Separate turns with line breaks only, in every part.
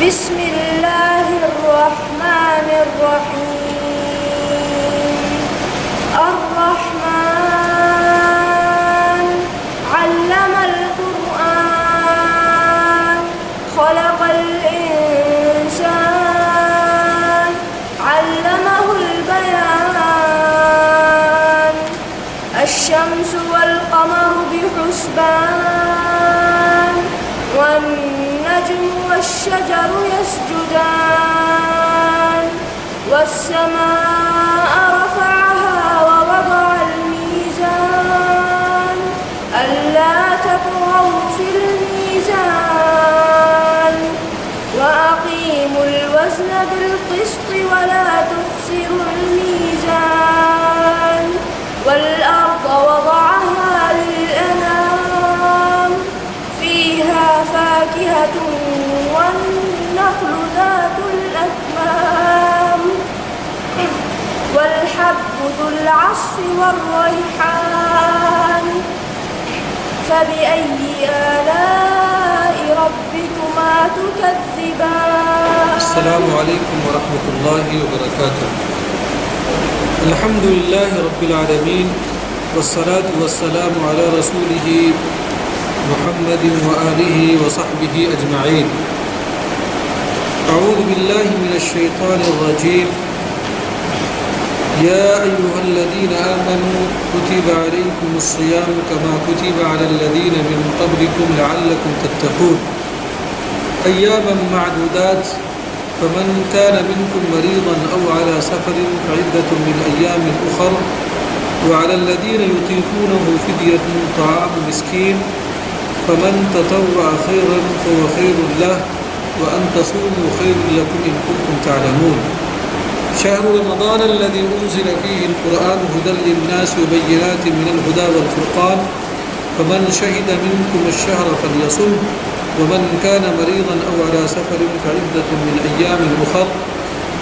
بسم الله الرحمن الرحيم. الرحمن علم القرآن خلق الإنسان علمه البيان. الشمس والقمر بحسبان والنجم والشجر يسجدان. والسماء رفعها ووضع الميزان ألا تطغوا في الميزان وأقيموا الوزن بالقسط ولا تخسروا الميزان. والأرض وضعها للأنام فيها فاكهة والنخل ذات الأكمام والحب ذو العصف والريحان. فبأي آلاء ربكما تكذبان؟
السلام عليكم ورحمة الله وبركاته. الحمد لله رب العالمين والصلاة والسلام على رسوله محمد وآله وصحبه أجمعين. أعوذ بالله من الشيطان الرجيم. يا أيها الذين آمنوا كتب عليكم الصيام كما كتب على الذين من قبلكم لعلكم تتقون أياما معدودات فمن كان منكم مريضا أو على سفر فعدة من أيام أخر وعلى الذين يطيقونه فدية طعام مسكين فمن تطوع خيرا فهو خير له وأن تصوموا خير لكم إن كنتم تعلمون. شهر رمضان الذي أنزل فيه القرآن هدى للناس وبينات من الهدى والفرقان فمن شهد منكم الشهر فليصم ومن كان مريضا أو على سفر فعدة من أيام أخر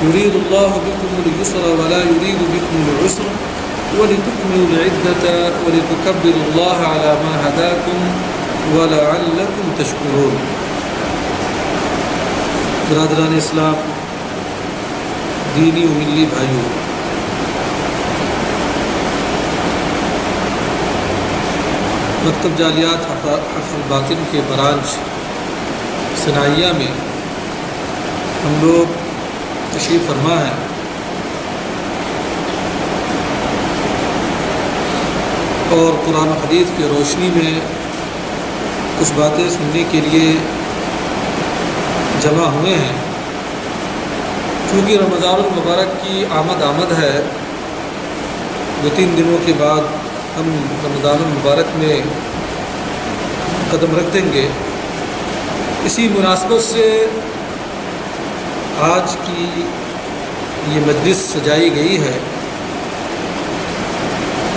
يريد الله بكم اليسر ولا يريد بكم العسر ولتكملوا العدة ولتكبروا الله على ما هداكم وَلَعَلَّكُمْ تَشْكُرُونَ. برادران اسلام، دینی و ملی بھائیوں، مکتب جالیات حفظ الباطن کے برانچ سنائیہ میں ہم لوگ تشریف فرما ہیں اور قرآن و حدیث کی روشنی میں کچھ باتیں سننے کے لیے جمع ہوئے ہیں. چونکہ رمضان المبارک کی آمد ہے، 2-3 دنوں کے بعد ہم رمضان المبارک میں قدم رکھ دیں گے. اسی مناسبت سے آج کی یہ مجلس سجائی گئی ہے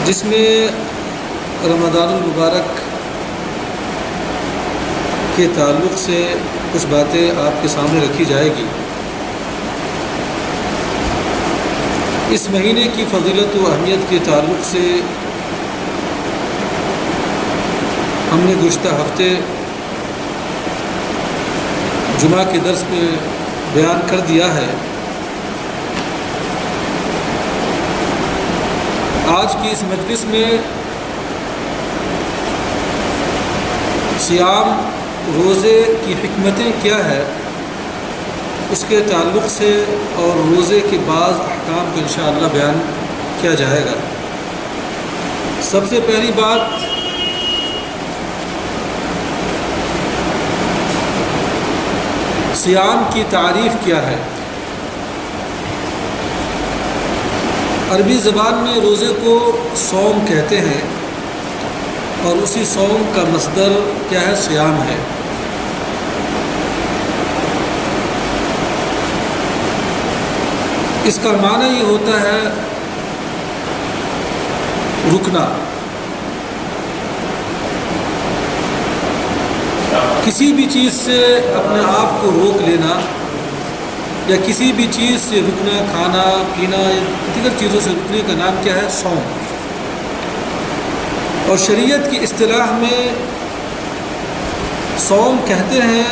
جس میں رمضان المبارک کے تعلق سے کچھ باتیں آپ کے سامنے رکھی جائے گی. اس مہینے کی فضیلت و اہمیت کے تعلق سے ہم نے گزشتہ ہفتے جمعہ کے درس میں بیان کر دیا ہے. آج کی اس مجلس میں صیام روزے کی حکمتیں کیا ہے اس کے تعلق سے اور روزے کے بعض احکام کو انشاءاللہ بیان کیا جائے گا. سب سے پہلی بات، صیام کی تعریف کیا ہے. عربی زبان میں روزے کو صوم کہتے ہیں اور اسی صوم کا مصدر کیا ہے؟ صیام ہے. اس کا معنی یہ ہوتا ہے رکنا. کسی بھی چیز سے اپنے آپ کو روک لینا یا کسی بھی چیز سے رکنا، کھانا پینا یا دیگر چیزوں سے رکنے کا نام کیا ہے؟ صوم. اور شریعت کی اصطلاح میں صوم کہتے ہیں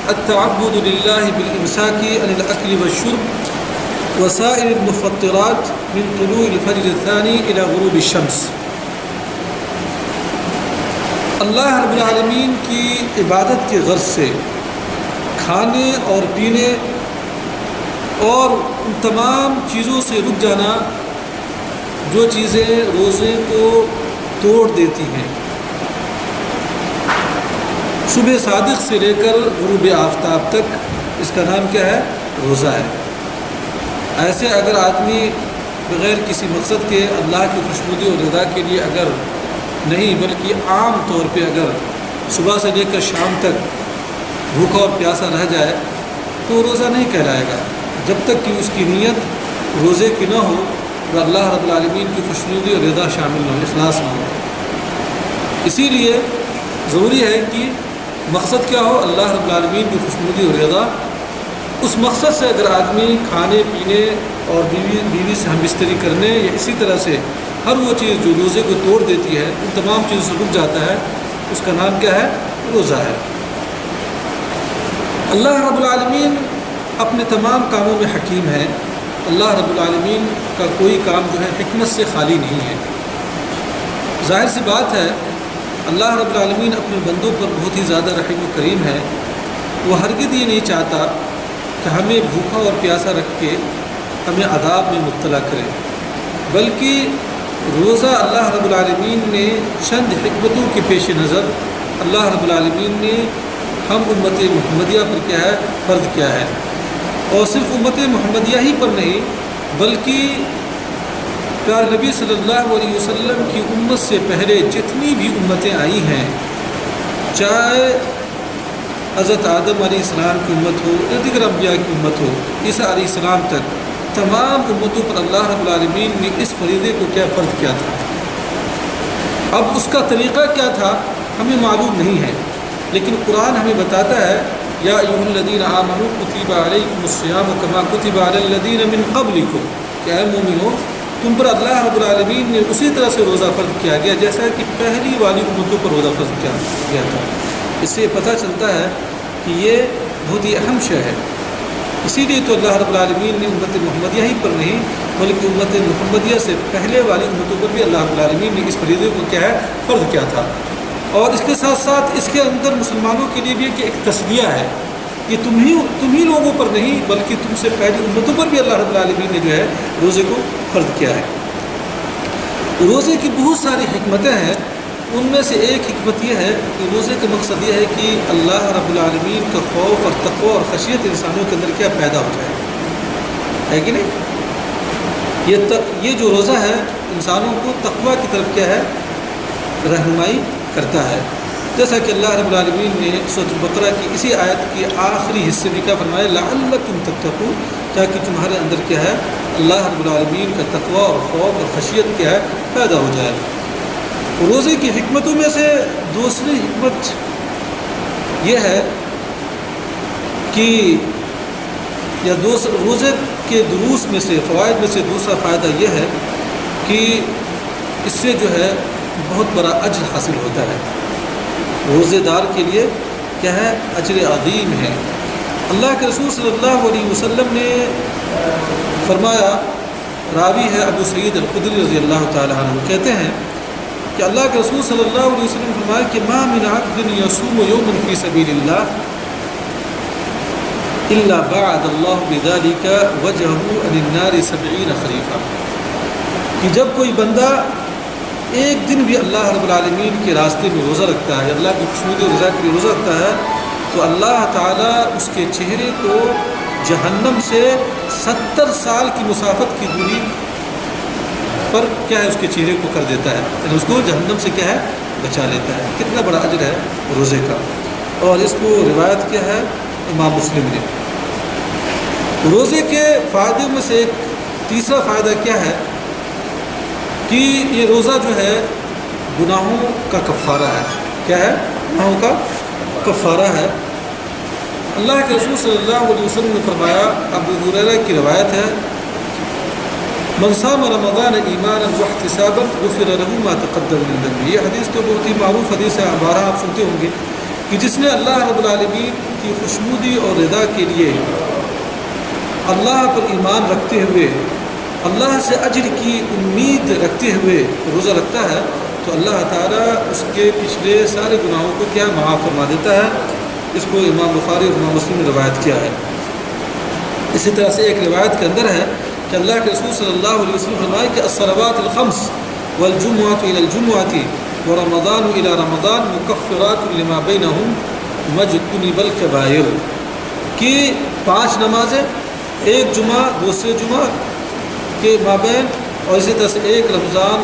التعبد للہ بالامساک عن الاکل والشرب وسائر المفطرات من طلوع الفجر الثانی الى غروب الشمس. اللہ رب العالمین کی عبادت کے غرض سے کھانے اور پینے اور ان تمام چیزوں سے رک جانا جو چیزیں روزے کو توڑ دیتی ہیں. صبح صادق سے لے کر غروب آفتاب تک اس کا نام کیا ہے؟ روزہ ہے. ایسے اگر آدمی بغیر کسی مقصد کے اللہ کی خوشنودی اور رضا کے لیے اگر نہیں بلکہ عام طور پہ اگر صبح سے لے کر شام تک بھوکا اور پیاسا رہ جائے تو روزہ نہیں کہلائے گا جب تک کہ اس کی نیت روزے کی نہ ہو اور اللہ رب العالمین کی خوشنودی اور رضا شامل نہ ہو، اخلاص نہ ہو. اسی لیے ضروری ہے کہ مقصد کیا ہو؟ اللہ رب العالمین کی خوشنودی اور رضا. اس مقصد سے اگر آدمی کھانے پینے اور بیوی سے ہم بستری کرنے یا اسی طرح سے ہر وہ چیز جو روزے کو توڑ دیتی ہے ان تمام چیزوں سے رک جاتا ہے، اس کا نام کیا ہے؟ روزہ ہے. اللہ رب العالمین اپنے تمام کاموں میں حکیم ہے. اللہ رب العالمین کا کوئی کام جو ہے حکمت سے خالی نہیں ہے. ظاہر سی بات ہے اللہ رب العالمین اپنے بندوں پر بہت ہی زیادہ رحیم و کریم ہے. وہ ہرگز یہ نہیں چاہتا کہ ہمیں بھوکا اور پیاسا رکھ کے ہمیں عذاب میں مبتلا کرے، بلکہ روزہ اللہ رب العالمین نے چند حکمتوں کے پیش نظر اللہ رب العالمین نے ہم امت محمدیہ پر کیا ہے؟ فرض کیا ہے. اور صرف امت محمدیہ ہی پر نہیں بلکہ پیارے نبی صلی اللہ علیہ وسلم کی امت سے پہلے جتنی بھی امتیں آئی ہیں، چاہے حضرت آدم علیہ السلام کی امت ہو یا دیگر انبیاء کی امت ہو، عیسیٰ علیہ السلام تک تمام امتوں پر اللہ رب العالمین نے اس فریضے کو کیا فرض کیا تھا. اب اس کا طریقہ کیا تھا ہمیں معلوم نہیں ہے، لیکن قرآن ہمیں بتاتا ہے یا ایھا الذین آمنوا کتب علیکم الصیام کما کتب علی الذین من قبلکم، کہ اے مومنو تم پر اللہ رب العالمین نے اسی طرح سے روزہ فرض کیا گیا جیسا کہ پہلی والی امتوں پر روزہ فرض کیا گیا تھا. اس سے پتہ چلتا ہے کہ یہ بہت ہی اہم شے ہے. اسی لیے تو اللہ رب العالمین نے امت محمدیہ ہی پر نہیں بلکہ امت محمدیہ سے پہلے والی امتوں پر بھی اللہ رب العالمین نے اس فریضے کو کیا ہے؟ فرض کیا تھا. اور اس کے ساتھ ساتھ اس کے اندر مسلمانوں کے لیے بھی ایک تسلیہ ہے کہ تم ہی لوگوں پر نہیں بلکہ تم سے پہلی امتوں پر بھی اللہ رب العالمین نے جو ہے روزے کو فرض کیا ہے. روزے کی بہت ساری حکمتیں ہیں. ان میں سے ایک حکمت یہ ہے کہ روزے کا مقصد یہ ہے کہ اللہ رب العالمین کا خوف اور تقوی اور خشیت انسانوں کے اندر کیا پیدا ہو جائے، ہے کہ نہیں؟ یہ جو روزہ ہے انسانوں کو تقوی کی طرف کیا ہے؟ رہنمائی کرتا ہے. جیسا کہ اللہ رب العالمین نے سورۃ البقرہ کی اسی آیت کے آخری حصے میں کیا فرمایا؟ لعلکم تتقون، تاکہ تمہارے اندر کیا ہے؟ اللہ رب العالمین کا تقوی اور خوف اور خشیت کیا ہے؟ پیدا ہو جائے. روزے کی حکمتوں میں سے دوسری حکمت یہ ہے کہ روزے کے دروس میں سے فوائد میں سے دوسرا فائدہ یہ ہے کہ اس سے جو ہے بہت بڑا اجر حاصل ہوتا ہے. روزے دار کے لیے کیا ہے؟ اجر عظیم ہے. اللہ کے رسول صلی اللہ علیہ وسلم نے فرمایا، راوی ہے ابو سعید الخدری رضی اللہ تعالیٰ عنہ، کہتے ہیں کہ اللہ کے رسول صلی اللہ علیہ وسلم نے فرمایا کہ ما من عبد یصوم یوما فی سبیل اللہ الا بعد اللہ بذلک وجهه عن النار 70 خریفا، کہ جب کوئی بندہ ایک دن بھی اللہ رب العالمین کے راستے میں روزہ رکھتا ہے، اللہ کی خوشنودی اور رضا کے لیے روزہ رکھتا ہے، تو اللہ تعالیٰ اس کے چہرے کو جہنم سے 70 سال کی مسافت کی دوری پر کیا ہے اس کے چہرے کو کر دیتا ہے، یعنی اس کو جہنم سے کیا ہے؟ بچا لیتا ہے. کتنا بڑا اجر ہے روزے کا. اور اس کو روایت کیا ہے؟ امام مسلم نے. روزے کے فائدوں میں سے ایک تیسرا فائدہ کیا ہے کہ یہ روزہ جو ہے گناہوں کا کفارہ ہے. کیا ہے؟ گناہوں کا کفارہ ہے. اللہ کے رسول صلی اللہ علیہ وسلم نے فرمایا، ابو ہریرہ کی روایت ہے، من صام رمضان ایمانا واحتسابا غفر له ما تقدم من ذنبه. یہ حدیث تو بہت ہی معروف حدیث ہے، بارہا آپ سنتے ہوں گے کہ جس نے اللہ رب العالمین کی خوشنودی اور رضا کے لیے اللہ پر ایمان رکھتے ہوئے اللہ سے اجر کی امید رکھتے ہوئے روزہ رکھتا ہے تو اللہ تعالیٰ اس کے پچھلے سارے گناہوں کو کیا معاف فرما دیتا ہے. اس کو امام بخاری اور امام مسلم نے روایت کیا ہے. اسی طرح سے ایک روایت کے اندر ہے کہ اللہ کے رسول صلی اللہ علیہ وسلم فرمائے کہ الصلوات الخمس والجمعۃ الی الجمعۃ ورمضان الی رمضان مکفرات لما بینہم مجتنب الکبائر، کہ 5 نمازیں ایک جمعہ دوسرے جمعہ کے مابین اور اسی طرح سے ایک رمضان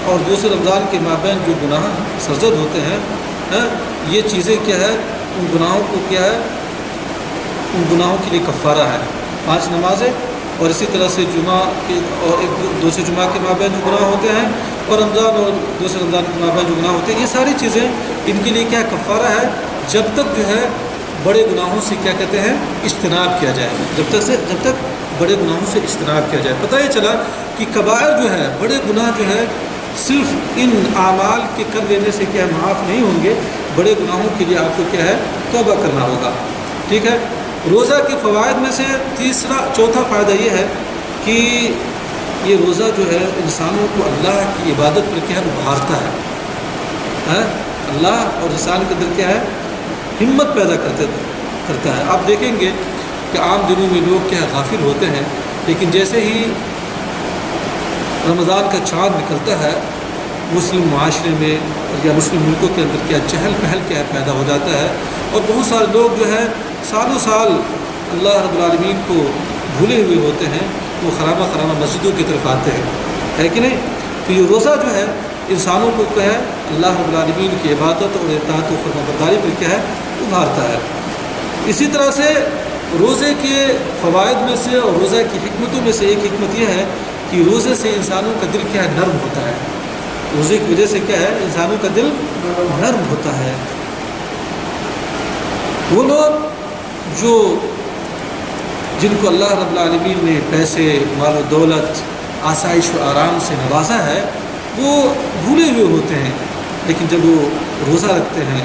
اور دوسرے رمضان کے مابین جو گناہ سرزد ہوتے ہیں یہ چیزیں کیا ہے ان گناہوں کو کیا ہے ان گناہوں کے لیے کفارہ ہے. 5 نمازیں اور اسی طرح سے جمعہ کے اور ایک دوسرے جمعہ کے مابین جو گناہ ہوتے ہیں اور رمضان اور دوسرے رمضان کے مابین جو گناہ ہوتے ہیں، یہ ساری چیزیں ان کے لیے کیا کفارہ ہے جب تک جو ہے بڑے گناہوں سے کیا کہتے ہیں اجتناب کیا جائے، جب تک بڑے گناہوں سے اجتناب کیا جائے. پتہ یہ چلا کہ کبائر جو ہے بڑے گناہ جو ہے صرف ان اعمال کے کر لینے سے کیا معاف نہیں ہوں گے، بڑے گناہوں کے لیے آپ کو کیا ہے توبہ کرنا ہوگا. ٹھیک ہے. روزہ کے فوائد میں سے چوتھا فائدہ یہ ہے کہ یہ روزہ جو ہے انسانوں کو اللہ کی عبادت پر کیا ہے ابھارتا ہے. اللہ اور انسان کے اندر کیا ہے ہمت پیدا کرتا ہے. آپ دیکھیں گے کہ عام دنوں میں لوگ کیا غافل ہوتے ہیں، لیکن جیسے ہی رمضان کا چاند نکلتا ہے مسلم معاشرے میں یا مسلم ملکوں کے اندر کیا چہل پہل کیا پیدا ہو جاتا ہے اور بہت سارے لوگ جو ہے سالوں سال اللہ رب العالمین کو بھولے ہوئے ہوتے ہیں، وہ خرامہ مسجدوں کی طرف آتے ہیں، ہے کہ نہیں. تو یہ روزہ جو ہے انسانوں کو کیا ہے اللہ رب العالمین کی عبادت اور اطاعت و فرمانبرداری پر کیا ہے ابھارتا ہے. اسی طرح سے روزے کے فوائد میں سے اور روزہ کی حکمتوں میں سے ایک حکمت یہ ہے کہ روزے سے انسانوں کا دل کیا ہے نرم ہوتا ہے. روزے کی وجہ سے کیا ہے انسانوں کا دل نرم ہوتا ہے. وہ لوگ جن کو اللہ رب العالمین نے پیسے مال و دولت آسائش و آرام سے نوازا ہے وہ بھولے ہوئے ہوتے ہیں، لیکن جب وہ روزہ رکھتے ہیں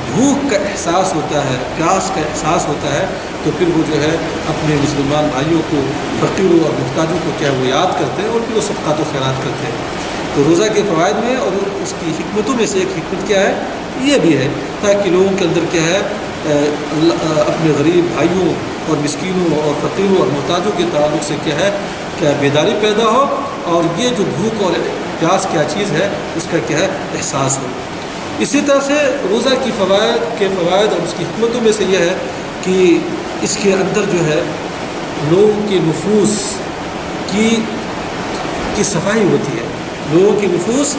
بھوک کا احساس ہوتا ہے، پیاس کا احساس ہوتا ہے تو پھر وہ جو ہے اپنے مسلمان بھائیوں کو فقیروں اور محتاجوں کو کیا وہ یاد کرتے ہیں اور پھر وہ صدقات و خیرات کرتے ہیں. تو روزہ کے فوائد میں اور اس کی حکمتوں میں سے ایک حکمت کیا ہے یہ بھی ہے تاکہ لوگوں کے اندر کیا ہے اپنے غریب بھائیوں اور مسکینوں اور فقیروں اور محتاجوں کے تعلق سے کیا ہے بیداری پیدا ہو اور یہ جو بھوک اور پیاس کیا چیز ہے اس کا کیا ہے احساس ہو. اسی طرح سے روزہ کی فوائد اور اس کی حکمتوں میں سے یہ ہے کہ اس کے اندر جو ہے لوگوں کے نفوس کی صفائی ہوتی ہے، لوگوں کے نفوس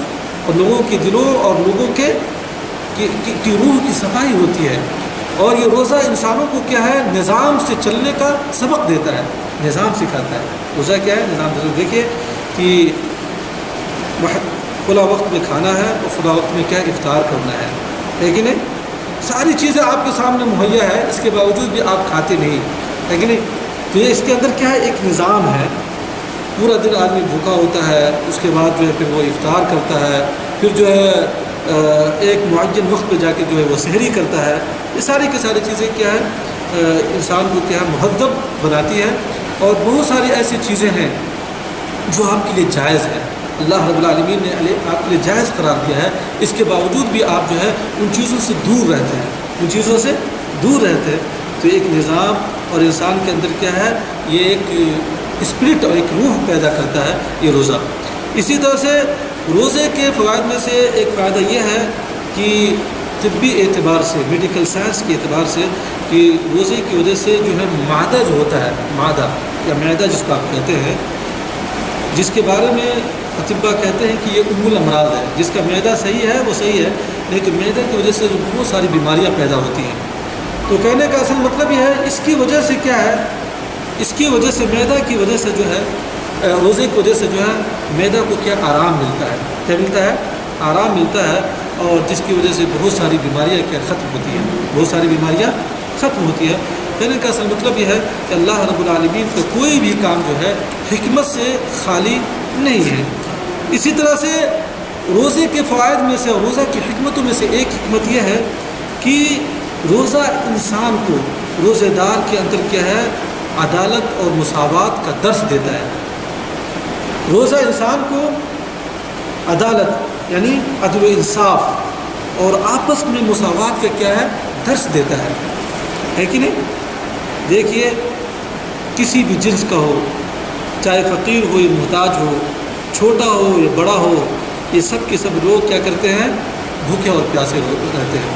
اور لوگوں کے دلوں اور لوگوں کی روح کی صفائی ہوتی ہے. اور یہ روزہ انسانوں کو کیا ہے نظام سے چلنے کا سبق دیتا ہے، نظام سکھاتا ہے. روزہ کیا ہے نظام. دیکھیے کہ فلاں وقت میں کھانا ہے اور فلاں وقت میں کیا افطار کرنا ہے کہ نہیں. ساری چیزیں آپ کے سامنے مہیا ہے، اس کے باوجود بھی آپ کھاتے نہیں، ہے کہ نہیں. تو یہ اس کے اندر کیا ہے ایک نظام ہے. پورا دن آدمی بھوکا ہوتا ہے، اس کے بعد جو ہے پھر وہ افطار کرتا ہے، پھر جو ہے ایک معین وقت پہ جا کے جو ہے وہ سحری کرتا ہے. یہ ساری کی ساری چیزیں کیا ہے انسان کو کیا ہے مہذب بناتی ہے. اور بہت ساری ایسی چیزیں ہیں جو آپ کے لیے جائز ہیں، اللہ رب العالمین نے آپ کے لیے جائز قرار دیا ہے، اس کے باوجود بھی آپ جو ہے ان چیزوں سے دور رہتے ہیں. تو ایک نظام اور انسان کے اندر کیا ہے یہ ایک اسپرٹ اور ایک روح پیدا کرتا ہے یہ روزہ. اسی طرح سے روزے کے فوائد میں سے ایک فائدہ یہ ہے کہ طبی اعتبار سے میڈیکل سائنس کے اعتبار سے کہ روزے کی وجہ سے جو ہے معدہ جو ہوتا ہے معدہ یا معدہ جس کو آپ کہتے ہیں، جس کے بارے میں اطباء کہتے ہیں کہ یہ ام الامراض ہے. جس کا معدہ صحیح ہے وہ صحیح ہے، لیکن معدے کی وجہ سے جو بہت ساری بیماریاں پیدا ہوتی ہیں. تو کہنے کا اصل مطلب یہ ہے اس کی وجہ سے کیا ہے، اس کی وجہ سے معدہ کی وجہ سے جو ہے روزے کی وجہ سے جو ہے معدہ کو کیا آرام ملتا ہے. کیا ملتا ہے؟ آرام ملتا ہے. اور جس کی وجہ سے بہت ساری بیماریاں کیا ختم ہوتی ہیں، ختم ہوتی ہے. کہنے کا اصل مطلب یہ ہے کہ اللہ رب العالمین کا کوئی بھی کام جو ہے حکمت سے خالی نہیں ہے. اسی طرح سے روزے کے فوائد میں سے اور روزہ کی حکمتوں میں سے ایک حکمت یہ ہے کہ روزہ انسان کو، روزے دار کے اندر کیا ہے، عدالت اور مساوات کا درس دیتا ہے۔ روزہ انسان کو عدالت یعنی عدل و انصاف اور آپس میں مساوات کا کیا ہے، درس دیتا ہے کہ نہیں؟ دیکھیے کسی بھی جنس کا ہو، چاہے فقیر ہو یا محتاج ہو، چھوٹا ہو یا بڑا ہو، یہ سب کے سب لوگ کیا کرتے ہیں، بھوکے اور پیاسے رہتے ہیں۔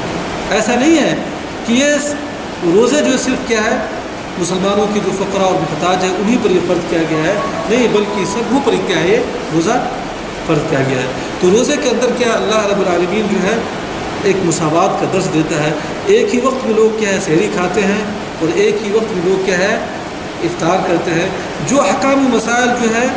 ایسا نہیں ہے کہ یہ روزے جو صرف کیا ہے مسلمانوں کی جو فقراء اور محتاج ہے انہی پر یہ فرض کیا گیا ہے، نہیں، بلکہ سب پر کیا ہے یہ روزہ فرض کیا گیا ہے۔ تو روزے کے اندر کیا اللہ رب العالمین جو ہے ایک مساوات کا درس دیتا ہے۔ ایک ہی وقت میں لوگ کیا ہے سحری کھاتے ہیں اور ایک ہی وقت میں لوگ کیا ہے افطار کرتے ہیں۔ جو احکام و مسائل جو ہے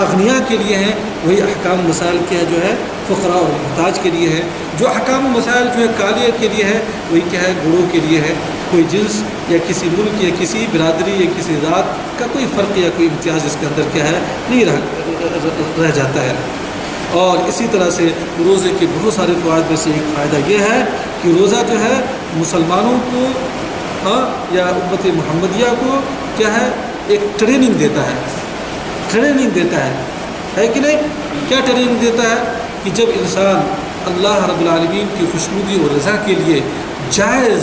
اغنیاء کے لیے ہیں وہی احکام و مسائل کیا جو ہے فقراء اور محتاج کے لیے ہے۔ جو احکام و مسائل جو ہے کالیہ کے لیے ہے وہی کیا ہے گروہ کے لیے ہے۔ کوئی جنس یا کسی ملک یا کسی برادری یا کسی ذات کا کوئی فرق یا کوئی امتیاز اس کے اندر کیا ہے نہیں رہ جاتا ہے۔ اور اسی طرح سے روزے کے بہت سارے فوائد میں سے ایک فائدہ یہ ہے کہ روزہ جو ہے مسلمانوں کو یا امت محمدیہ کو کیا ہے ایک ٹریننگ دیتا ہے کہ نہیں؟ کیا ٹریننگ دیتا ہے کہ جب انسان اللہ رب العالمین کی خوشنودی اور رضا کے لیے جائز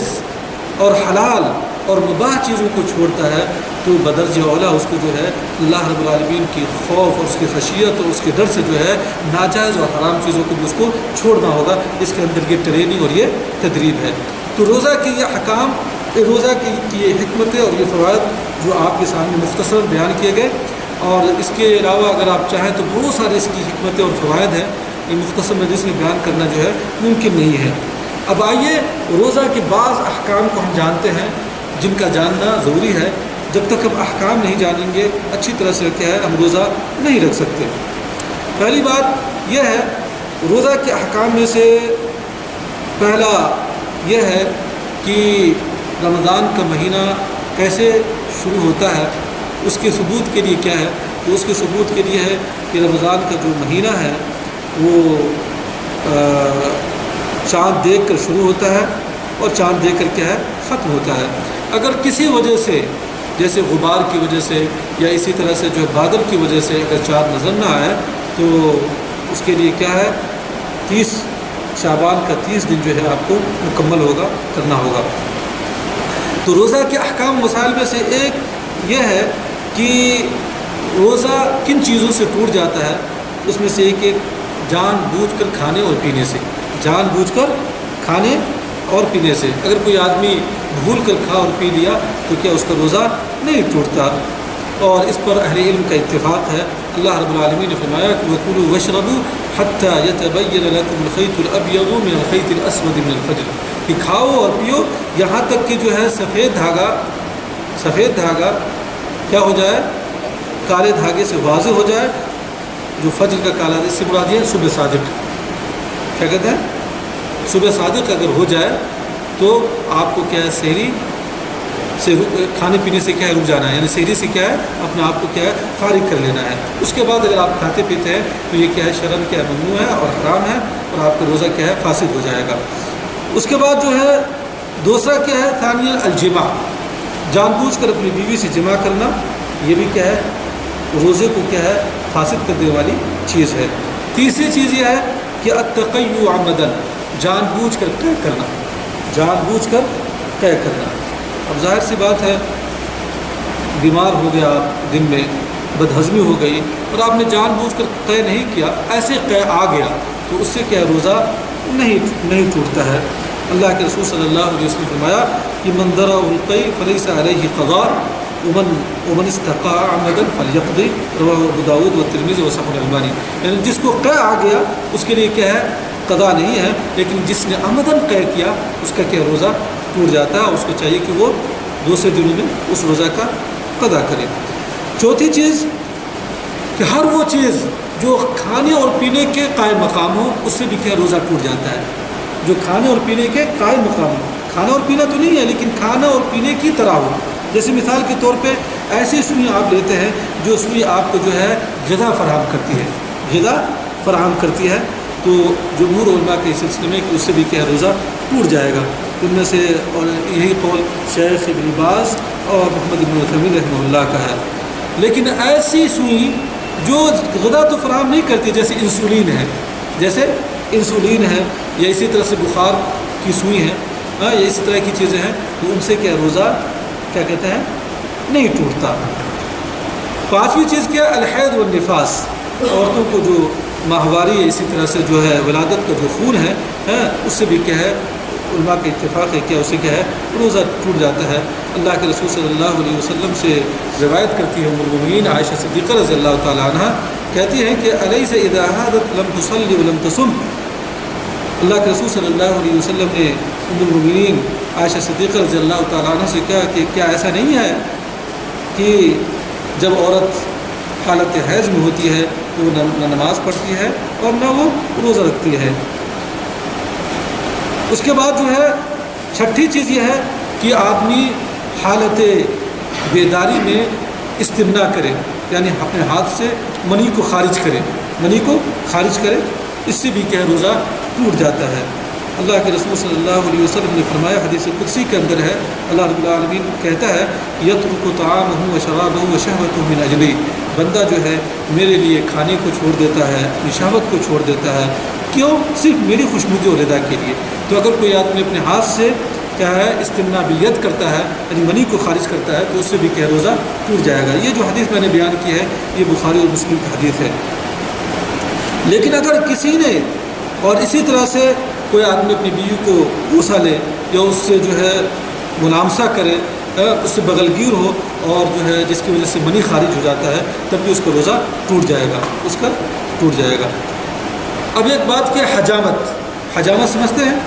اور حلال اور مباح چیزوں کو چھوڑتا ہے تو بدرجہ اولا اس کو جو ہے اللہ رب العالمین کی خوف اور اس کی خشیت اور اس کے ڈر سے جو ہے ناجائز اور حرام چیزوں کو بھی اس کو چھوڑنا ہوگا۔ اس کے اندر یہ ٹریننگ اور یہ تدریب ہے۔ تو روزہ کے یہ احکام، روزہ کی یہ حکمتیں اور یہ فوائد جو آپ کے سامنے مختصر بیان کیے گئے، اور اس کے علاوہ اگر آپ چاہیں تو بہت سارے اس کی حکمتیں اور فوائد ہیں، یہ مختصر مجلس میں بیان کرنا جو ہے ممکن نہیں ہے۔ اب آئیے روزہ کے بعض احکام کو ہم جانتے ہیں جن کا جاننا ضروری ہے۔ جب تک ہم احکام نہیں جانیں گے اچھی طرح سے کیا ہے ہم روزہ نہیں رکھ سکتے۔ پہلی بات یہ ہے روزہ کے احکام میں سے پہلا یہ ہے کہ رمضان کا مہینہ کیسے شروع ہوتا ہے، اس کے ثبوت کے لیے کیا ہے؟ تو اس کے ثبوت کے لیے ہے کہ رمضان کا جو مہینہ ہے وہ چاند دیکھ کر شروع ہوتا ہے اور چاند دیکھ کر کیا ہے ختم ہوتا ہے۔ اگر کسی وجہ سے جیسے غبار کی وجہ سے یا اسی طرح سے جو ہے بادل کی وجہ سے اگر چاند نظر نہ آئے تو اس کے لیے کیا ہے 30 شعبان کا 30 دن جو ہے آپ کو مکمل کرنا ہوگا۔ تو روزہ کے احکام مسائل میں سے ایک یہ ہے کہ روزہ کن چیزوں سے ٹوٹ جاتا ہے۔ اس میں سے ایک جان بوجھ کر کھانے اور پینے سے، جان بوجھ کر کھانے اور پینے سے۔ اگر کوئی آدمی بھول کر کھا اور پی لیا تو کیا اس کا روزہ نہیں ٹوٹتا، اور اس پر اہل علم کا اتفاق ہے۔ اللہ رب العالمین نے فرمایا کہ وَكُلُوا وَاشْرَبُوا حَتَّى يَتَبَيَّنَ لَكُمُ الْخَيْطُ الْأَبْيَضُ مِنَ الْخَيْطِ الْأَسْوَدِ مِنَ الْفَجْرِ، کہ کھاؤ اور پیو یہاں تک کہ جو ہے سفید دھاگا کیا ہو جائے، کالے دھاگے سے واضح ہو جائے۔ جو فجر کا کالا اس سے مراد ہے صبح صادق، کیا کہتے ہیں صبح صادق اگر ہو جائے تو آپ کو کیا ہے سحری سے کھانے پینے سے کیا ہے رک جانا ہے، یعنی سحری سے کیا ہے اپنے آپ کو کیا ہے فارغ کر لینا ہے۔ اس کے بعد اگر آپ کھاتے پیتے ہیں تو یہ کیا ہے شرم کیا ہے ممنوع ہے اور حرام ہے، اور آپ کا روزہ کیا ہے فاسد ہو جائے گا۔ اس کے بعد جو ہے دوسرا کیا ہے ثانیہ الجماع، جان بوجھ کر اپنی بیوی سے جماع کرنا، یہ بھی کیا ہے روزے کو کیا ہے فاسد کرنے والی چیز ہے۔ تیسری چیز یہ ہے کہ التقیع عمدن، جان بوجھ کر طے کرنا، جان بوجھ کر طے کرنا۔ اب ظاہر سی بات ہے بیمار ہو گیا آپ دن میں، بدہضمی ہو گئی اور آپ نے جان بوجھ کر طے نہیں کیا، ایسے طے آ گیا تو اس سے کیا روزہ نہیں ٹوٹتا ہے۔ اللہ کے رسول صلی اللہ علیہ وسلم نے فرمایا کہ من درأ القیء فلیس علیہ قضاء ومن استقاء عمدا فلیقضی، رواہ ابو داؤد والترمذی وصححہ الالبانی، یعنی جس کو قے آ گیا اس کے لیے کیا ہے قضا نہیں ہے، لیکن جس نے عمدن قے کیا اس کا کیا روزہ ٹوٹ جاتا ہے، اس کو چاہیے کہ وہ دوسرے دنوں میں اس روزہ کا قضا کرے۔ چوتھی چیز کہ ہر وہ چیز جو کھانے اور پینے کے قائم مقام ہو اس سے بھی کیا روزہ ٹوٹ جاتا ہے، جو کھانے اور پینے کے قائم مقام ہو، کھانا اور پینا تو نہیں ہے لیکن کھانا اور پینے کی طرح ہو۔ جیسے مثال کے طور پہ ایسی سوئی آپ لیتے ہیں جو سوئی آپ کو جو ہے غذا فراہم کرتی ہے، تو جمہور علماء کے سلسلے میں کہ اس سے بھی کیا روزہ ٹوٹ جائے گا. ان میں سے اور یہی قول شیخ ابن باز اور محمد بن عثیمین رحمہ اللہ کا ہے. لیکن ایسی سوئی جو غذا تو فراہم نہیں کرتی، جیسے انسولین ہے یا اسی طرح سے بخار کی سوئی ہے یا اسی طرح کی چیزیں ہیں، تو ان سے کیا روزہ کیا کہتے ہیں نہیں ٹوٹتا. 5ویں چیز کیا الحید والنفاس، عورتوں کو جو ماہواری ہے، اسی طرح سے جو ہے ولادت کا جو خون ہے اس سے بھی کیا ہے علماء کا اتفاق ہے کیا اسے کیا ہے روزہ ٹوٹ جاتا ہے. اللہ کے رسول صلی اللہ علیہ وسلم سے روایت کرتی ہے ام المؤمنین عائشہ صدیقہ رضی اللہ تعالی عنہ، کہتی ہیں کہ الیس اذا حاضت لم تصلی ولم تصم. اللہ کے رسول صلی اللہ علیہ وسلم نے ام المؤمنین عائشہ صدیقہ رضی اللہ تعالی عنہ سے کہا کہ کیا ایسا نہیں ہے کہ جب عورت حالت حیض میں ہوتی ہے تو وہ نہ نماز پڑھتی ہے اور نہ وہ روزہ رکھتی ہے. اس کے بعد جو ہے 6ٹھی چیز یہ ہے کہ آدمی حالت بیداری میں استمنا کرے، یعنی اپنے ہاتھ سے منی کو خارج کرے، اس سے بھی کیا روزہ ٹوٹ جاتا ہے. اللہ کے رسول صلی اللہ علیہ وسلم نے فرمایا، حدیث قدسی کے اندر ہے، اللہ رب العالمین کہتا ہے یترک طعامہ و شرابہ و شہوتہ من اجلی، بندہ جو ہے میرے لیے کھانے کو چھوڑ دیتا ہے، اپنی شہوت کو چھوڑ دیتا ہے، کیوں؟ صرف میری خوشنودی اور رضا کے لیے. تو اگر کوئی آدمی اپنے ہاتھ سے کیا ہے استمنا بالیت کرتا ہے، یعنی منی کو خارج کرتا ہے، تو اس سے بھی کیا روزہ ٹوٹ جائے گا. یہ جو حدیث میں نے بیان کی ہے یہ بخاری اور مسلم کی حدیث ہے. لیکن اگر کسی نے اور اسی طرح سے کوئی آدمی اپنی بیوی کو بوسہ لے یا اس سے جو ہے ملامسہ کرے، اس سے بغلگیر ہو اور جو ہے جس کی وجہ سے منی خارج ہو جاتا ہے، تب بھی اس کا روزہ ٹوٹ جائے گا. اب ایک بات کہ حجامت سمجھتے ہیں؟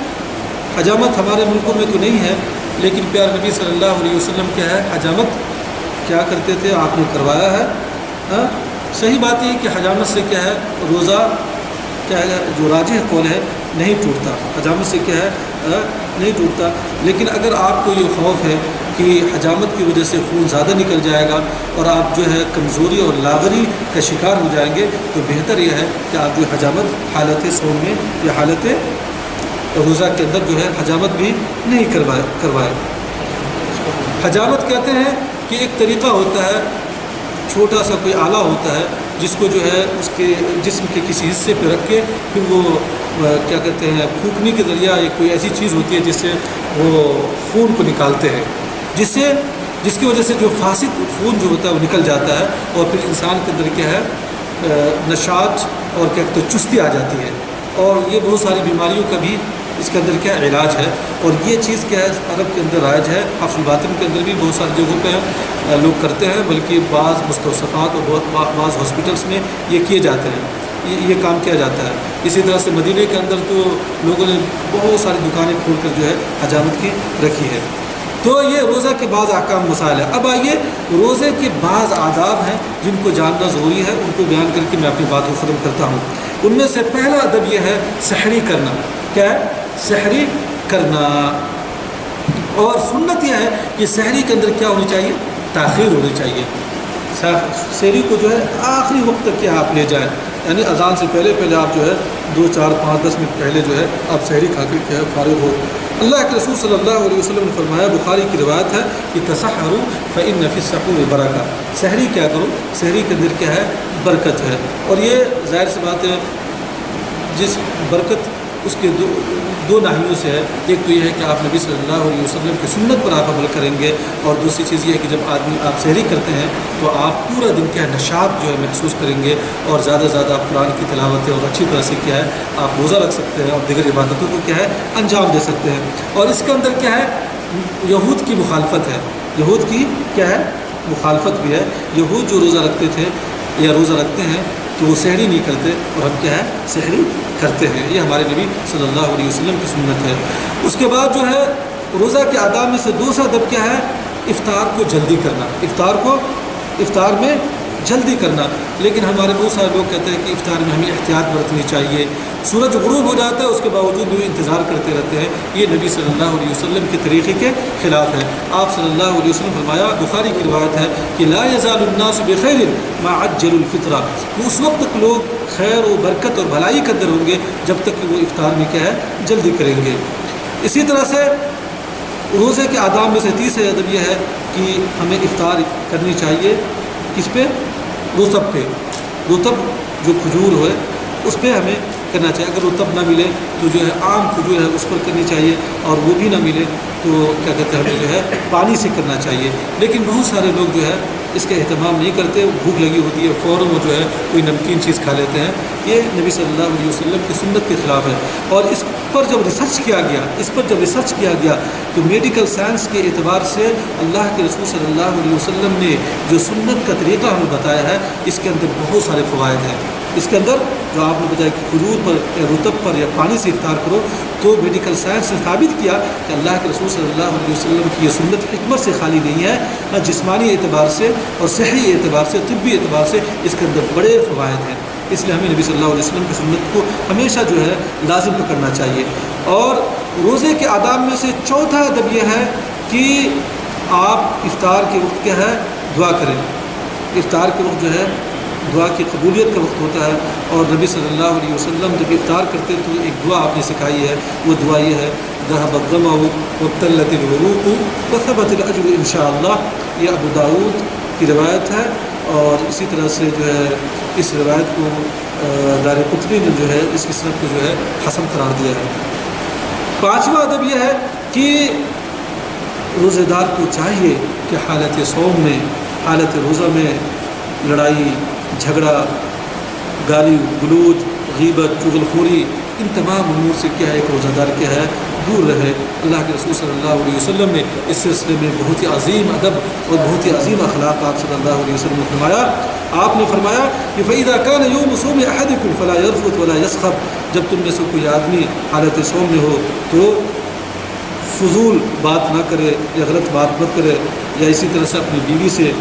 حجامت ہمارے ملکوں میں تو نہیں ہے، لیکن پیارے نبی صلی اللہ علیہ وسلم کیا ہے حجامت کیا کرتے تھے، آپ نے کروایا ہے. صحیح بات یہ کہ حجامت سے کیا ہے روزہ کیا ہے جو راجح قول ہے نہیں ٹوٹتا، حجامت سے کیا ہے نہیں ٹوٹتا. لیکن اگر آپ کو یہ خوف ہے کہ حجامت کی وجہ سے خون زیادہ نکل جائے گا اور آپ جو ہے کمزوری اور لاغری کا شکار ہو جائیں گے، تو بہتر یہ ہے کہ آپ جو حجامت حالت صوم میں یا حالت روزہ کے اندر جو ہے حجامت بھی نہیں کروائے. حجامت کہتے ہیں کہ ایک طریقہ ہوتا ہے، چھوٹا سا کوئی آلہ ہوتا ہے جس کو جو ہے اس کے جسم کے کسی حصے پہ رکھ کے پھر وہ کیا کہتے ہیں پھونکنے کے ذریعہ ایک کوئی ایسی چیز ہوتی ہے جس سے وہ خون کو نکالتے ہیں، جس کی وجہ سے جو فاسد خون جو ہوتا ہے وہ نکل جاتا ہے اور پھر انسان کے اندر کیا ہے نشاط اور کیا کہتے ہیں چستی آ جاتی ہے. اور یہ بہت ساری بیماریوں کا بھی اس کے اندر کیا علاج ہے. اور یہ چیز کیا ہے عرب کے اندر رائج ہے، حفظ الباطن کے اندر بھی بہت ساری جگہوں پہ لوگ کرتے ہیں، بلکہ بعض مستوصفات اور بعض ہاسپٹلس میں یہ کیے جاتے ہیں، یہ کام کیا جاتا ہے. اسی طرح سے مدینے کے اندر تو لوگوں نے بہت ساری دکانیں کھول کر جو ہے حجامت کی رکھی ہے. تو یہ روزہ کے بعض احکام مسائل ہے. اب آئیے روزے کے بعض آداب ہیں جن کو جاننا ضروری ہے، ان کو بیان کر کے میں اپنی بات کو ختم کرتا ہوں. ان میں سے پہلا ادب یہ ہے سحری کرنا. کیا ہے؟ سحری کرنا. اور سنت یہ ہے کہ سحری کے اندر کیا ہونی چاہیے؟ تاخیر ہونی چاہیے. سحری کو جو ہے آخری وقت تک کیا آپ لے جائیں، یعنی اذان سے پہلے آپ جو ہے 2 4 5 10 منٹ پہلے جو ہے آپ سحری کھا کے کیا ہے فارغ ہو. اللہ کے رسول صلی اللہ علیہ وسلم نے فرمایا، بخاری کی روایت ہے کہ تسحروا فإن فی السحور برکہ. سحری کیا کرو، سحری کے اندر کیا ہے برکت ہے. اور یہ ظاہر سی بات ہے جس برکت اس کے دو ناحیوں سے ہے. ایک تو یہ ہے کہ آپ نبی صلی اللہ علیہ وسلم کی سنت پر آپ عمل کریں گے، اور دوسری چیز یہ ہے کہ جب آپ سحری کرتے ہیں تو آپ پورا دن کیا ہے نشاط جو ہے محسوس کریں گے، اور زیادہ سے زیادہ آپ قرآن کی تلاوت ہے اور اچھی طرح سے کیا ہے آپ روزہ رکھ سکتے ہیں اور دیگر عبادتوں کو کیا ہے انجام دے سکتے ہیں. اور اس کے اندر کیا ہے یہود کی مخالفت ہے. یہود کی کیا ہے مخالفت بھی ہے. یہود جو روزہ رکھتے تھے یا روزہ رکھتے ہیں تو وہ سحری نہیں کرتے، اور ہم کیا ہے سحری کرتے ہیں. یہ ہمارے نبی صلی اللہ علیہ وسلم کی سنت ہے. اس کے بعد جو ہے روزہ کے آداب میں سے دوسرا ادب کیا ہے افطار کو جلدی کرنا. افطار میں جلدی کرنا. لیکن ہمارے بہت سارے لوگ کہتے ہیں کہ افطار میں ہمیں احتیاط برتنی چاہیے. سورج غروب ہو جاتا ہے اس کے باوجود بھی انتظار کرتے رہتے ہیں. یہ نبی صلی اللہ علیہ وسلم کے طریقے کے خلاف ہے. آپ صلی اللہ علیہ وسلم فرمایا، بخاری کی روایت ہے کہ لا یزال الناس بخیر ما عجل الفطرہ. اس وقت تک لوگ خیر و برکت اور بھلائی کے اندر ہوں گے جب تک کہ وہ افطار میں کیا ہے جلدی کریں گے. اسی طرح سے روزے کے آداب میں سے تیسرا ادب یہ ہے کہ ہمیں افطار کرنی چاہیے کس پہ؟ رطب پہ. رطب جو کھجور ہے اس پہ ہمیں کرنا چاہیے. اگر رطب نہ ملے تو جو ہے عام کھجور ہے اس پر کرنی چاہیے, اور وہ بھی نہ ملے تو کیا کہتے ہیں ہمیں جو ہے پانی سے کرنا چاہیے. لیکن بہت سارے لوگ جو ہے اس کا اہتمام نہیں کرتے, بھوک لگی ہوتی ہے فوراً وہ جو ہے کوئی نمکین چیز کھا لیتے ہیں. یہ نبی صلی اللہ علیہ وسلم کی سنت کے خلاف ہے. اور اس پر جب ریسرچ کیا گیا تو میڈیکل سائنس کے اعتبار سے اللہ کے رسول صلی اللہ علیہ وسلم نے جو سنت کا طریقہ ہمیں بتایا ہے اس کے اندر بہت سارے فوائد ہیں. اس کے اندر جو آپ نے بتایا کہ کھجور پر یا رطب پر یا پانی سے افطار کرو, تو میڈیکل سائنس نے ثابت کیا کہ اللہ کے رسول صلی اللہ علیہ وسلم کی یہ سنت حکمت سے خالی نہیں ہے, نہ جسمانی اعتبار سے اور صحی اعتبار سے, طبی اعتبار سے اس کے اندر بڑے فوائد ہیں. اس لیے ہمیں نبی صلی اللہ علیہ وسلم کی سنت کو ہمیشہ جو ہے لازم پکڑنا چاہیے. اور روزے کے آداب میں سے چوتھا ادب یہ ہے کہ آپ افطار کے وقت کیا ہے دعا کریں. افطار کے وقت جو ہے دعا کی قبولیت کا وقت ہوتا ہے, اور نبی صلی اللہ علیہ وسلم جب افطار کرتے تو ایک دعا آپ نے سکھائی ہے. وہ دعا یہ ہے ذهب الظمأ وابتلت العروق وثبت الأجر ان شاء اللہ. یہ ابو داؤد کی روایت ہے, اور اسی طرح سے جو ہے اس روایت کو دارقطنی نے جو ہے اس کی صنعت کو جو ہے حسن قرار دیا ہے. پانچواں ادب یہ ہے کہ روزے دار کو چاہیے کہ حالت صوم میں, حالت روزہ میں لڑائی جھگڑا, گالی گلوچ, غیبت, چغل خوری, ان تمام امور سے کیا ہے ایک روزہ دار کیا ہے دور رہے. اللہ کے رسول صلی اللہ علیہ وسلم نے اس سلسلے میں بہت ہی عظیم ادب اور بہت ہی عظیم اخلاق آپ صلی اللہ علیہ وسلم نے فرمایا. آپ نے فرمایا کہ فَإِذَا كَانَ يَوْمُ صَوْمِ أَحَدِكُمْ فَلَا يَرْفُثْ وَلَا يَسْخَبْ. جب تم میں سے کوئی آدمی حالت صوم میں ہو تو فضول بات نہ کرے یا غلط بات مت کرے, یا اسی طرح سے اپنی بیوی سے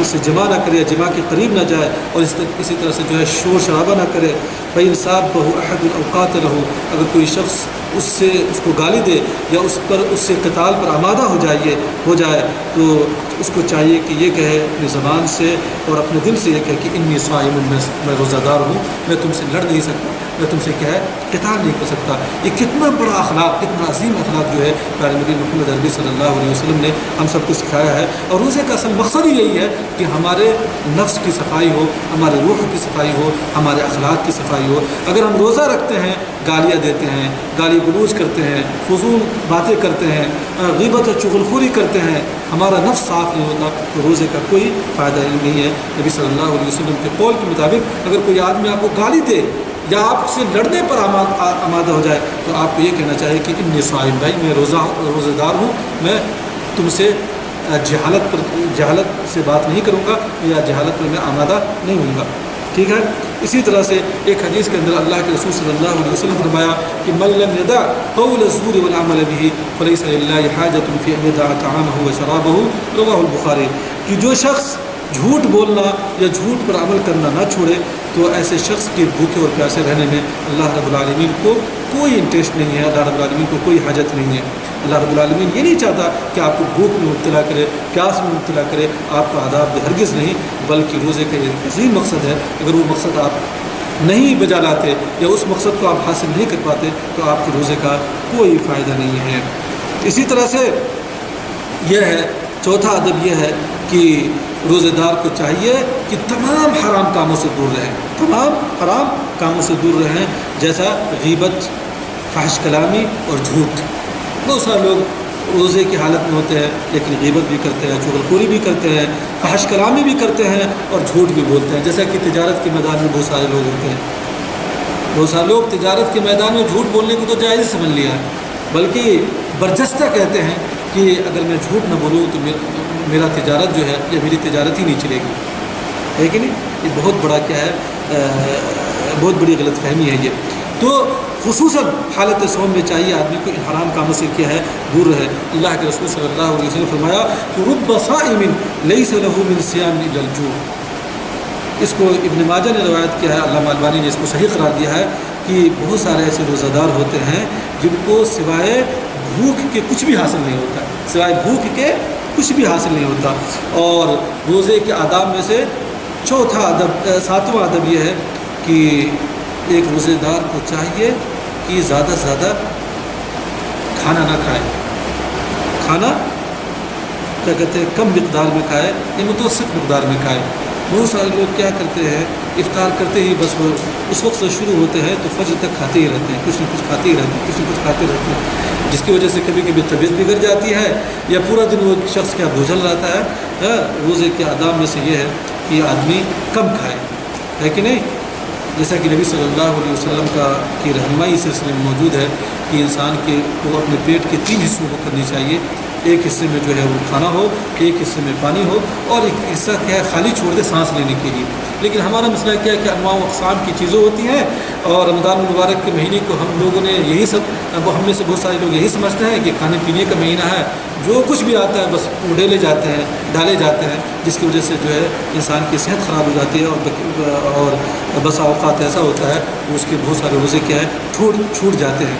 اسے جمع نہ کرے, جمع کے قریب نہ جائے, اور اسی طرح سے جو ہے شور شرابہ نہ کرے. فَإِنْ صَابَهُ أَحَدٌ أَوْ قَاتَلَهُ. اگر کوئی شخص اس کو گالی دے یا اس سے قتال پر آمادہ ہو جائے تو اس کو چاہیے کہ یہ کہے اپنی زبان سے اور اپنے دل سے یہ کہے کہ انی صائم, میں روزہ دار ہوں, میں تم سے لڑ نہیں سکتا, میں تم سے کیا ہے قتال نہیں کر سکتا. یہ کتنا بڑا اخلاق, کتنا عظیم اخلاق جو ہے پیارے نبی محمد عربی صلی اللہ علیہ وسلم نے ہم سب کو سکھایا ہے. اور روزے کا اصل مقصد ہی یہی ہے کہ ہمارے نفس کی صفائی ہو, ہمارے روح کی صفائی ہو, ہمارے اخلاق کی صفائی ہو. اگر ہم روزہ رکھتے ہیں, گالیاں دیتے ہیں, گالی گلوچ کرتے ہیں, فضول باتیں کرتے ہیں, غیبت اور چغل خوری کرتے ہیں, ہمارا نفس صاف نہیں ہوتا تو روزے کا کوئی فائدہ نہیں ہے. نبی صلی اللہ علیہ وسلم کے قول کے مطابق اگر کوئی آدمی آپ کو گالی دے یا آپ سے لڑنے پر آمادہ ہو جائے تو آپ کو یہ کہنا چاہیے کہ انی صائم, بھائی میں روزہ دار ہوں, میں تم سے جہالت سے بات نہیں کروں گا یا جہالت پر میں آمادہ نہیں ہوں گا. ٹھیک ہے. اسی طرح سے ایک حدیث کے اندر اللہ کے رسول صلی اللہ علیہ وسلم فرمایا کہ من لم يدع قول الزور والعمل به فليس لله حاجة في ان يدع طعامه وشرابه رواه البخاری. کہ جو شخص جھوٹ بولنا یا جھوٹ پر عمل کرنا نہ چھوڑے تو ایسے شخص کے بھوکے اور پیاسے رہنے میں اللہ رب العالمین کو کوئی انٹرسٹ نہیں ہے, اللہ رب العالمین کو کوئی حاجت نہیں ہے. اللہ رب العالمین یہ نہیں چاہتا کہ آپ کو بھوک میں مبتلا کرے, پیاس میں مبتلا کرے, آپ کا عذاب دے, ہرگز نہیں. بلکہ روزے کا ایک عظیم مقصد ہے. اگر وہ مقصد آپ نہیں بجا لاتے یا اس مقصد کو آپ حاصل نہیں کر پاتے تو آپ کے روزے کا کوئی فائدہ نہیں ہے. اسی طرح سے یہ ہے چوتھا ادب یہ ہے کہ روزے دار کو چاہیے کہ تمام حرام کاموں سے دور رہیں, تمام حرام کاموں سے دور رہیں, جیسا غیبت, فحش کلامی اور جھوٹ. بہت سارے لوگ روزے کی حالت میں ہوتے ہیں لیکن غیبت بھی کرتے ہیں, چغل خوری بھی کرتے ہیں, فحش کلامی بھی کرتے ہیں اور جھوٹ بھی بولتے ہیں. جیسا کہ تجارت کے میدان میں بہت سارے لوگ ہوتے ہیں. بہت سارے لوگ تجارت کے میدان میں جھوٹ بولنے کو تو جائز سمجھ لیا ہے, بلکہ برجستہ کہتے ہیں کہ اگر میں جھوٹ نہ بولوں تو میرا تجارت جو ہے یا میری تجارت ہی نہیں چلے گی. ہے کہ نہیں؟ یہ بہت بڑا کیا ہے, بہت بڑی غلط فہمی ہے یہ. تو خصوصاً حالت صوم میں چاہیے آدمی کو ان حرام کاموں سے کیا ہے دور رہے. اللہ کے رسول صلی اللہ علیہ وسلم فرمایا کہ رب صائم لیس له من صیام الا الجوع. اس کو ابن ماجہ نے روایت کیا ہے, علامہ البانی نے اس کو صحیح قرار دیا ہے کہ بہت سارے ایسے روزہ دار ہوتے ہیں جن کو سوائے بھوک کے کچھ بھی حاصل نہیں ہوتا, سوائے بھوک کے کچھ بھی حاصل نہیں ہوتا. اور روزے کے آداب میں سے ساتواں ادب یہ ہے کہ ایک روزے دار کو چاہیے کہ زیادہ سے زیادہ کھانا نہ کھائے، کھانا کیا کہتے ہیں کم مقدار میں کھائے یا متوسط مقدار میں کھائے۔ بہت سارے لوگ کیا کرتے ہیں، افطار کرتے ہی بس وہ اس وقت سے شروع ہوتے ہیں تو فجر تک کھاتے ہی رہتے ہیں، کچھ نہ کچھ کھاتے ہی رہتے ہیں، کچھ نہ کچھ کھاتے رہتے ہیں، جس کی وجہ سے کبھی کبھی طبیعت بگڑ جاتی ہے یا پورا دن وہ شخص کیا بوجھل رہتا ہے۔ روزے کے آداب میں سے یہ ہے کہ آدمی کم کھائے، ہے کہ نہیں؟ جیسا کہ نبی صلی اللہ علیہ وسلم کی رہنمائی اس سلسلے میں موجود ہے کہ انسان کے وہ اپنے پیٹ کے 3 حصوں کو کرنی چاہیے، ایک حصے میں جو ہے وہ کھانا ہو، ایک حصے میں پانی ہو، اور ایک حصہ کیا ہے خالی چھوڑ دے سانس لینے کے لیے۔ لیکن ہمارا مسئلہ کیا ہے کہ انواع و اقسام کی چیزیں ہوتی ہیں، اور رمضان المبارک کے مہینے کو ہم لوگوں نے یہی ہم میں سے بہت سارے لوگ یہی سمجھتے ہیں کہ کھانے پینے کا مہینہ ہے، جو کچھ بھی آتا ہے بس ڈالے جاتے ہیں، جس کی وجہ سے جو ہے انسان کی صحت خراب ہو جاتی ہے، اور بسا اوقات ایسا ہوتا ہے کہ اس کے بہت سارے روزے کیا ہے چھوٹ جاتے ہیں۔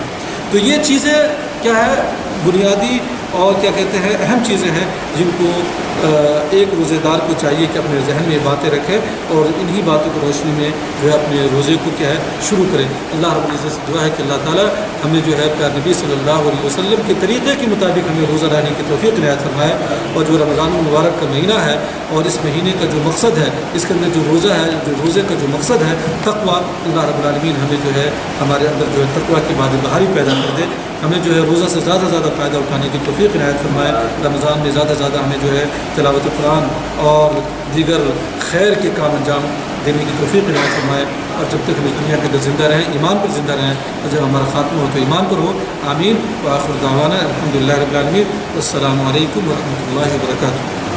تو یہ چیزیں کیا ہے بنیادی اور کیا کہتے ہیں اہم چیزیں ہیں جن کو ایک روزے دار کو چاہیے کہ اپنے ذہن میں باتیں رکھے اور انہی باتوں کی روشنی میں جو ہے اپنے روزے کو کیا ہے شروع کرے۔ اللہ رب العزت سے دعا ہے کہ اللہ تعالیٰ ہمیں جو ہے پیارے نبی صلی اللہ علیہ وسلم کے طریقے کے مطابق ہمیں روزہ رہنے کی توفیق عنایت فرمائے، اور جو رمضان المبارک کا مہینہ ہے اور اس مہینے کا جو مقصد ہے، اس کے اندر جو روزہ ہے، جو روزے کا جو مقصد ہے تقویٰ، اللہ رب العالمین ہمیں جو ہے ہمارے اندر جو ہے تقویٰ کی باد بہاری پیدا کر دے، ہمیں جو ہے روزہ سے زیادہ سے زیادہ فائدہ اٹھانے کی توفیق عنایت فرمائے۔ رمضان میں زیادہ سے زیادہ ہمیں جو ہے تلاوت قرآن اور دیگر خیر کے کام انجام دینے کی توفیق عنایت فرمائے، اور جب تک ہم اس دنیا کے اندر زندہ رہیں ایمان پر زندہ رہیں، اور جب ہمارا خاتمہ ہو تو ایمان پر ہو۔ آمین۔ وآخر دعوانا الحمدللہ رب العالمین۔ السلام علیکم ورحمۃ اللہ وبرکاتہ۔